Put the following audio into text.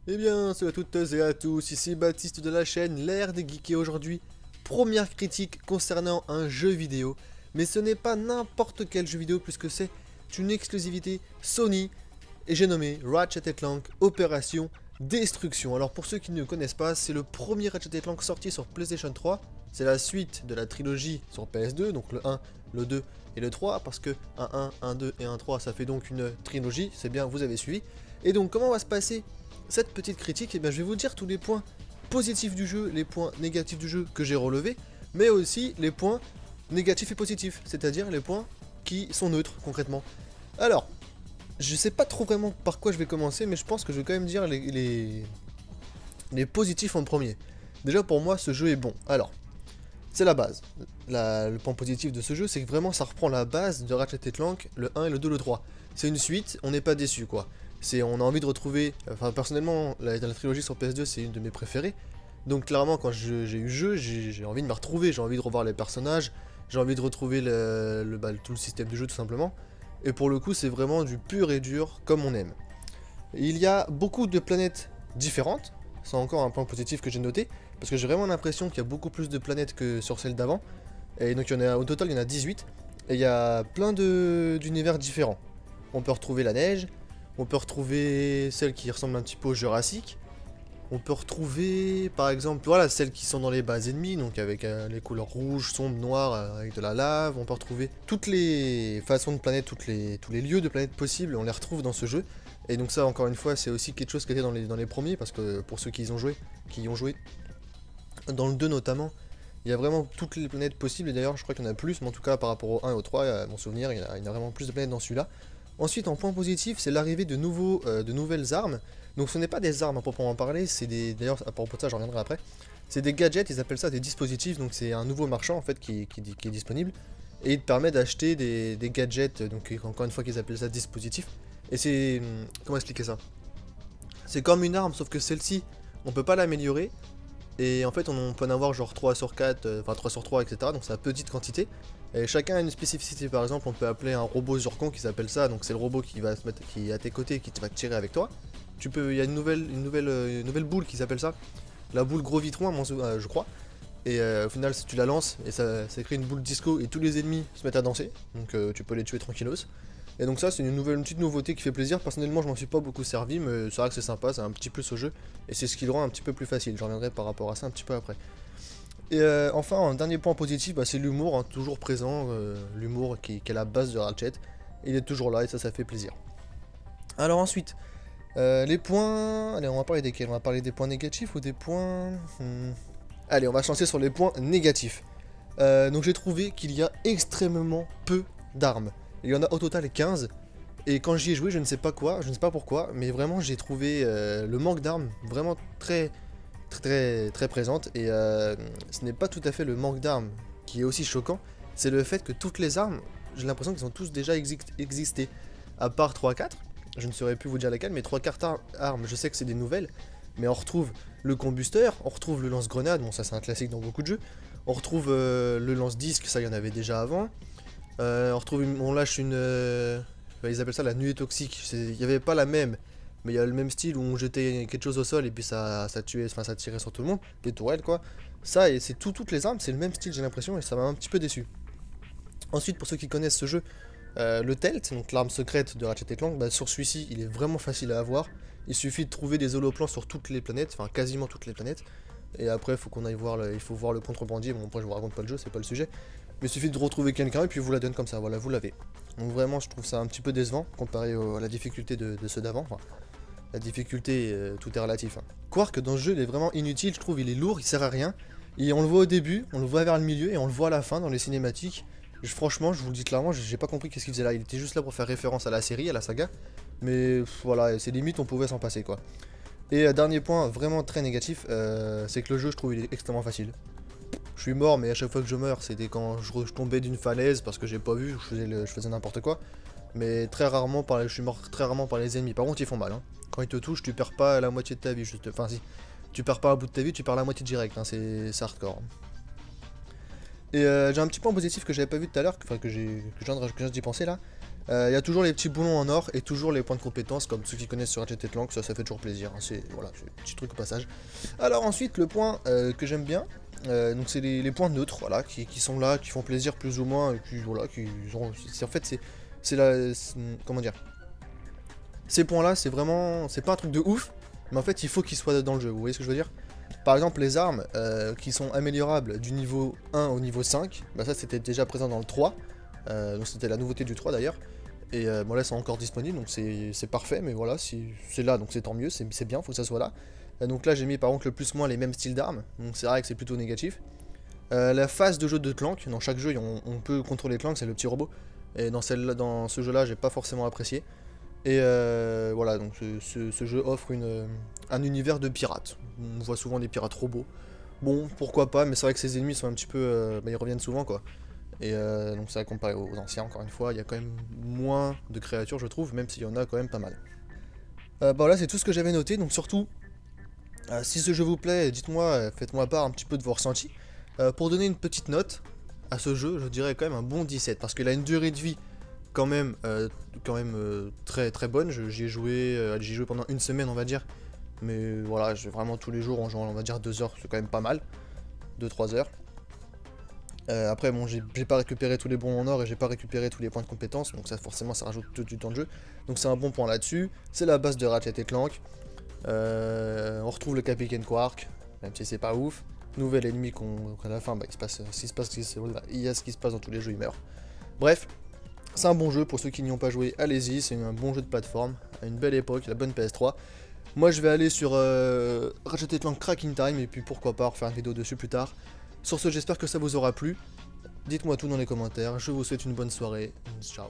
Eh bien, salut à toutes et à tous, ici Baptiste de la chaîne L'Air des Geeks et aujourd'hui, première critique concernant un jeu vidéo, mais ce n'est pas n'importe quel jeu vidéo puisque c'est une exclusivité Sony et j'ai nommé Ratchet & Clank Opération Destruction. Alors pour ceux qui ne connaissent pas, c'est le premier Ratchet & Clank sorti sur PlayStation 3, c'est la suite de la trilogie sur PS2, donc le 1, le 2 et le 3, parce que un 1, un 2 et un 3 ça fait donc une trilogie, c'est bien, vous avez suivi. Et donc comment va se passer cette petite critique? Eh bien je vais vous dire tous les points positifs du jeu, les points négatifs du jeu que j'ai relevés, mais aussi les points négatifs et positifs, c'est-à-dire les points qui sont neutres concrètement. Alors, je sais pas trop vraiment par quoi je vais commencer, mais je pense que je vais quand même dire les positifs en premier. Déjà pour moi ce jeu est bon. Alors, c'est la base. Le point positif de ce jeu, c'est que vraiment ça reprend la base de Ratchet & Clank, le 1 et le 2, le 3. C'est une suite, on n'est pas déçu quoi. On a envie de retrouver, enfin personnellement, la trilogie sur PS2 c'est une de mes préférées. Donc clairement quand j'ai eu le jeu, j'ai envie de me retrouver, j'ai envie de revoir les personnages, j'ai envie de retrouver tout le système de jeu tout simplement. Et pour le coup c'est vraiment du pur et dur comme on aime. Il y a beaucoup de planètes différentes, c'est encore un point positif que j'ai noté, parce que j'ai vraiment l'impression qu'il y a beaucoup plus de planètes que sur celle d'avant. Et donc au total il y en a 18, et il y a plein d'univers différents. On peut retrouver la neige, on peut retrouver celles qui ressemblent un petit peu au Jurassique, on peut retrouver par exemple voilà, celles qui sont dans les bases ennemies, donc avec les couleurs rouges, sombres, noires, avec de la lave, on peut retrouver toutes les façons de planètes, tous les lieux de planètes possibles, on les retrouve dans ce jeu. Et donc ça encore une fois c'est aussi quelque chose qui était dans les premiers, parce que pour ceux qui y ont joué, dans le 2 notamment, il y a vraiment toutes les planètes possibles, et d'ailleurs je crois qu'il y en a plus, mais en tout cas par rapport au 1 et au 3, à mon souvenir, il y a vraiment plus de planètes dans celui-là. Ensuite, en point positif, c'est l'arrivée de nouvelles armes. Donc ce n'est pas des armes à proprement parler, c'est des... D'ailleurs, à propos de ça, j'en reviendrai après. C'est des gadgets, ils appellent ça des dispositifs, donc c'est un nouveau marchand en fait qui est disponible. Et il te permet d'acheter des gadgets, donc encore une fois qu'ils appellent ça dispositifs. Et c'est... Comment expliquer ça? C'est comme une arme, sauf que celle-ci, on peut pas l'améliorer. Et en fait, on peut en avoir genre 3 sur 4, enfin 3 sur 3, etc. Donc c'est à petite quantité. Et chacun a une spécificité. Par exemple, on peut appeler un robot Zurkon qui s'appelle ça. Donc c'est le robot qui va se mettre, qui est à tes côtés et qui va te tirer avec toi. Il y a une nouvelle boule qui s'appelle ça. La boule gros vitron, je crois. Et au final, tu la lances et ça crée une boule disco et tous les ennemis se mettent à danser. Donc tu peux les tuer tranquillos. Et donc ça c'est une petite nouveauté qui fait plaisir. Personnellement je m'en suis pas beaucoup servi, mais c'est vrai que c'est sympa, c'est un petit plus au jeu. Et c'est ce qui le rend un petit peu plus facile, j'en reviendrai par rapport à ça un petit peu après. Et enfin un dernier point positif, c'est l'humour, hein, toujours présent, l'humour qui est la base de Ratchet. Il est toujours là et ça fait plaisir. Alors ensuite, les points... Allez on va parler desquels? On va parler des points négatifs ou des points... Allez on va se lancer sur les points négatifs. Donc j'ai trouvé qu'il y a extrêmement peu d'armes. Il y en a au total 15. Et quand j'y ai joué, je ne sais pas quoi, je ne sais pas pourquoi, mais vraiment j'ai trouvé le manque d'armes vraiment très présente. Et ce n'est pas tout à fait le manque d'armes qui est aussi choquant, c'est le fait que toutes les armes, j'ai l'impression qu'ils ont tous déjà existé. À part 3-4, je ne saurais plus vous dire laquelle, mais 3-4 armes, je sais que c'est des nouvelles, mais on retrouve le combusteur, on retrouve le lance-grenade, bon ça c'est un classique dans beaucoup de jeux, on retrouve le lance-disque, ça il y en avait déjà avant. On lâche une... ils appellent ça la nuée toxique. Il n'y avait pas la même, mais il y a le même style où on jetait quelque chose au sol et puis ça tuait, enfin ça tirait sur tout le monde. Des tourelles quoi. Ça, et c'est toutes les armes, c'est le même style j'ai l'impression et ça m'a un petit peu déçu. Ensuite, pour ceux qui connaissent ce jeu, le Telt, donc l'arme secrète de Ratchet & Clank, sur celui-ci il est vraiment facile à avoir. Il suffit de trouver des holoplans sur toutes les planètes, enfin quasiment toutes les planètes. Et après, il faut voir le contrebandier. Bon, après, je vous raconte pas le jeu, c'est pas le sujet. Mais il suffit de retrouver quelqu'un et puis vous la donne comme ça. Voilà, vous l'avez. Donc vraiment, je trouve ça un petit peu décevant comparé à la difficulté de ceux d'avant. Enfin, la difficulté, tout est relatif. Hein. Quark, dans ce jeu, il est vraiment inutile. Je trouve, il est lourd, il sert à rien. Et on le voit au début, on le voit vers le milieu et on le voit à la fin dans les cinématiques. Franchement, je vous le dis clairement, j'ai pas compris qu'est-ce qu'il faisait là. Il était juste là pour faire référence à la série, à la saga. Mais voilà, c'est limite, on pouvait s'en passer quoi. Et dernier point vraiment très négatif, c'est que le jeu je trouve il est extrêmement facile. Je suis mort mais à chaque fois que je meurs c'était quand je tombais d'une falaise parce que j'ai pas vu, je faisais n'importe quoi. Mais je suis mort très rarement par les ennemis, par contre ils font mal. Hein. Quand ils te touchent tu perds pas la moitié de ta vie, juste, enfin si, tu perds pas un bout de ta vie, tu perds la moitié direct, hein, c'est hardcore. Et j'ai un petit point positif que j'avais pas vu tout à l'heure, enfin que je viens d'y penser là. Il y a toujours les petits boulons en or et toujours les points de compétence, comme ceux qui connaissent sur Ratchet & Clank, ça fait toujours plaisir, hein, c'est voilà, un petit truc au passage. Alors ensuite, le point que j'aime bien, donc c'est les points neutres, voilà, qui sont là, qui font plaisir plus ou moins, et qui, voilà, en fait, comment dire, ces points-là, c'est vraiment, c'est pas un truc de ouf, mais en fait, il faut qu'ils soient dans le jeu, vous voyez ce que je veux dire? Par exemple, les armes qui sont améliorables du niveau 1 au niveau 5, bah ça c'était déjà présent dans le 3, donc c'était la nouveauté du 3 d'ailleurs, et bon là c'est encore disponible, donc c'est parfait, mais voilà, si c'est là, donc c'est tant mieux, c'est bien, faut que ça soit là. Donc là j'ai mis par contre le plus-moins les mêmes styles d'armes, donc c'est vrai que c'est plutôt négatif. La phase de jeu de Clank, dans chaque jeu on peut contrôler Clank, c'est le petit robot, et dans ce jeu là j'ai pas forcément apprécié. Et voilà, donc ce jeu offre un univers de pirates. On voit souvent des pirates robots. Bon, pourquoi pas, mais c'est vrai que ces ennemis sont un petit peu... ils reviennent souvent, quoi. Et donc c'est vrai, comparé aux anciens, encore une fois, il y a quand même moins de créatures, je trouve, même s'il y en a quand même pas mal. Bah voilà, c'est tout ce que j'avais noté, donc surtout, si ce jeu vous plaît, dites-moi, faites-moi part un petit peu de vos ressentis. Pour donner une petite note à ce jeu, je dirais quand même un bon 17, parce qu'il a une durée de vie quand même, très très bonne. J'y ai joué pendant une semaine, on va dire. Mais voilà, j'ai vraiment tous les jours en jouant, on va dire 2 heures, c'est quand même pas mal. 2-3 heures. Après, bon, j'ai pas récupéré tous les bons en or et j'ai pas récupéré tous les points de compétence, donc ça forcément ça rajoute tout du temps de jeu. Donc c'est un bon point là-dessus. C'est la base de Ratchet & Clank. On retrouve le Capitaine Quark, même si c'est pas ouf. Nouvel ennemi à la fin, bah, il y a ce qui se passe dans tous les jeux, il meurt. Bref, c'est un bon jeu, pour ceux qui n'y ont pas joué, allez-y, c'est un bon jeu de plateforme, à une belle époque, la bonne PS3. Moi je vais aller sur Ratchet & Clank Cracking Time, et puis pourquoi pas refaire une vidéo dessus plus tard. Sur ce, j'espère que ça vous aura plu, dites-moi tout dans les commentaires, je vous souhaite une bonne soirée, ciao.